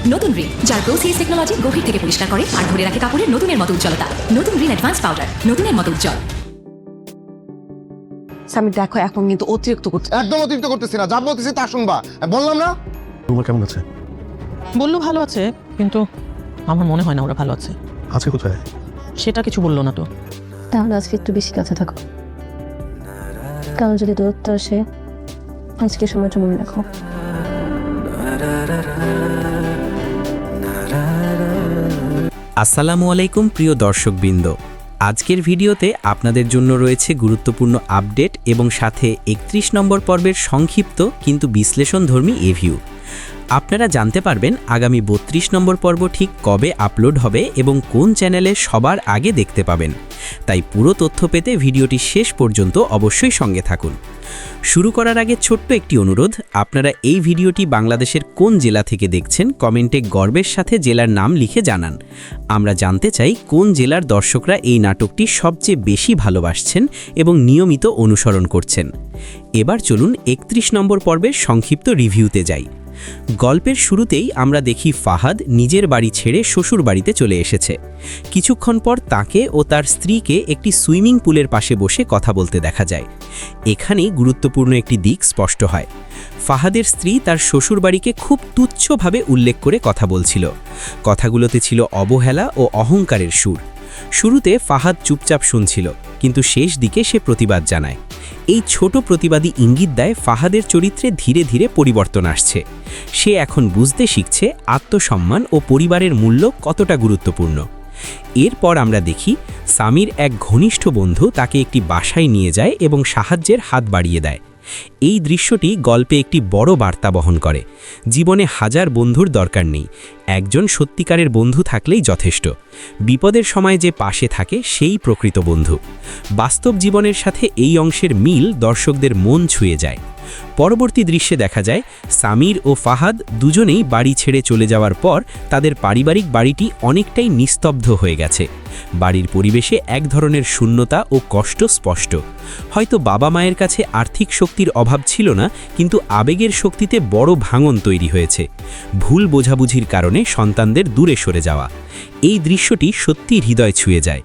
নতুন রিন, যার প্রোসিএস টেকনোলজি গভীর থেকে পরিষ্কার করে আর ধরে রাখে কাপড়ের নতুনের মতো উজ্জ্বলতা। নতুন রিন অ্যাডভান্স পাউডার, নতুনের মতো উজ্জ্বল। সামির দেখো এখন কিন্তু অতিরিক্ত করছে। একদম অতিরিক্ত করতেছি না, যা বলতেছি তা শুনবা। বললাম না? তোমার কেমন আছে? বললো ভালো আছে, কিন্তু আমার মনে হয় না ওরা ভালো আছে। আজকে কোথায়? সেটা কিছু বললো না তো। তাহলে আজকে একটু বেশি কাছে থাকো, কারণ যদি দূরত্ব আসে আজকে সময়টা মনে রাখো। আসসালামু আলাইকুম প্রিয় দর্শকবৃন্দ, আজকের ভিডিওতে আপনাদের জন্য রয়েছে গুরুত্বপূর্ণ আপডেট এবং সাথে 31 নম্বর পর্বের সংক্ষিপ্ত কিন্তু বিশ্লেষণধর্মী রিভিউ। আপনারা জানতে পারবেন আগামী 32 নম্বর পর্ব ঠিক কবে আপলোড হবে এবং কোন চ্যানেলে সবার আগে দেখতে পাবেন। তাই পুরো তথ্য পেতে ভিডিওটি শেষ পর্যন্ত অবশ্যই সঙ্গে থাকুন। শুরু করার আগে ছোট্ট একটি অনুরোধ, আপনারা এই ভিডিওটি বাংলাদেশের কোন জেলা থেকে দেখছেন কমেন্টে গর্বের সাথে জেলার নাম লিখে জানান। আমরা জানতে চাই কোন জেলার দর্শকরা এই নাটকটি সবচেয়ে বেশি ভালোবাসছেন এবং নিয়মিত অনুসরণ করছেন। এবার চলুন 31 নম্বর পর্বের সংক্ষিপ্ত রিভিউতে যাই। গল্পের শুরুতেই আমরা দেখি ফাহাদ নিজের বাড়ি ছেড়ে শ্বশুর বাড়িতে চলে এসেছে। কিছুক্ষণ পর তাকে ও তার স্ত্রীকে একটি সুইমিং পুলের পাশে বসে কথা বলতে দেখা যায়। এখানেই গুরুত্বপূর্ণ একটি দিক স্পষ্ট হয়। ফাহাদের স্ত্রী তার শ্বশুরবাড়িকে খুব তুচ্ছভাবে উল্লেখ করে কথা বলছিল। কথাগুলোতে ছিল অবহেলা ও অহংকারের সুর। শুরুতে ফাহাদ চুপচাপ শুনছিল, কিন্তু শেষ দিকে সে প্রতিবাদ জানায়। এই ছোট প্রতিবাদী ইঙ্গিত দেয় ফাহাদের চরিত্রে ধীরে ধীরে পরিবর্তন আসছে। সে এখন বুঝতে শিখছে আত্মসম্মান ও পরিবারের মূল্য কতটা গুরুত্বপূর্ণ। এরপর আমরা দেখি সামির এক ঘনিষ্ঠ বন্ধু তাকে একটি বাসায় নিয়ে যায় এবং সাহায্যের হাত বাড়িয়ে দেয়। এই দৃশ্যটি গল্পে একটি বড় বার্তা বহন করে। জীবনে হাজার বন্ধুর দরকার নেই, একজন সত্যিকারের বন্ধু থাকলেই যথেষ্ট। বিপদের সময় যে পাশে থাকে সেই প্রকৃত বন্ধু। বাস্তব জীবনের সাথে এই অংশের মিল দর্শকদের মন ছুঁয়ে যায়। পরবর্তী দৃশ্যে দেখা যায় সামির ও ফাহাদ দুজনেই বাড়ি ছেড়ে চলে যাওয়ার পর তাদের পারিবারিক বাড়িটি অনেকটাই নিস্তব্ধ হয়ে গেছে। বাড়ির পরিবেশে এক ধরনের শূন্যতা ও কষ্ট স্পষ্ট। হয়তো বাবা মায়ের কাছে আর্থিক শক্তির অভাব ছিল না, কিন্তু আবেগের শক্তিতে বড় ভাঙন তৈরি হয়েছে। ভুল বোঝাবুঝির কারণে সন্তানদের দূরে সরে যাওয়া। এই দৃশ্যটি সত্যি হৃদয় ছুঁয়ে যায়।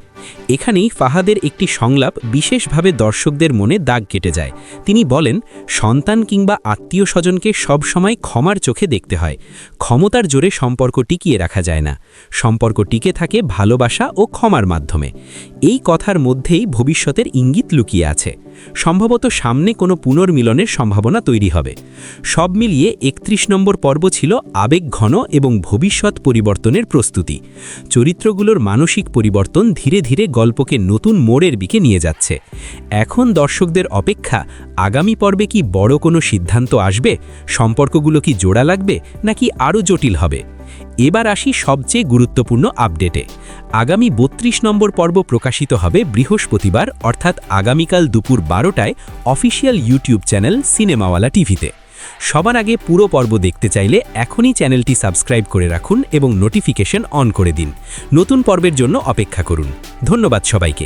এখানেই ফাহাদের একটি সংলাপ বিশেষভাবে দর্শকদের মনে দাগ কেটে যায়। তিনি বলেন, সন্তান কিংবা আত্মীয় স্বজনকে সবসময় ক্ষমার চোখে দেখতে হয়। ক্ষমতার জোরে সম্পর্ক টিকিয়ে রাখা যায় না। সম্পর্ক টিকে থাকে ভালোবাসা ও ক্ষমার মাধ্যমে। এই কথার মধ্যেই ভবিষ্যতের ইঙ্গিত লুকিয়ে আছে। সম্ভবত সামনে কোনো পুনর্মিলনের সম্ভাবনা তৈরি হবে। সব মিলিয়ে 31 নম্বর পর্ব ছিল আবেগঘন এবং ভবিষ্যৎ পরিবর্তনের প্রস্তুতি। চরিত্রগুলোর মানসিক পরিবর্তন ধীরে ধীরে গল্পকে নতুন মোড়ের দিকে নিয়ে যাচ্ছে। এখন দর্শকদের অপেক্ষা, আগামী পর্বে কি বড় কোনো সিদ্ধান্ত আসবে? সম্পর্কগুলো কি জোড়া লাগবে নাকি আরও জটিল হবে? এবার আসি সবচেয়ে গুরুত্বপূর্ণ আপডেটে। আগামী 32 নম্বর পর্ব প্রকাশিত হবে বৃহস্পতিবার, অর্থাৎ আগামীকাল দুপুর 12টায় অফিসিয়াল ইউটিউব চ্যানেল সিনেমাওয়ালা টিভিতে। সবার আগে পুরো পর্ব দেখতে চাইলে এখনই চ্যানেলটি সাবস্ক্রাইব করে রাখুন এবং নোটিফিকেশন অন করে দিন। নতুন পর্বের জন্য অপেক্ষা করুন। ধন্যবাদ সবাইকে।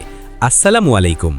আসসালামু আলাইকুম।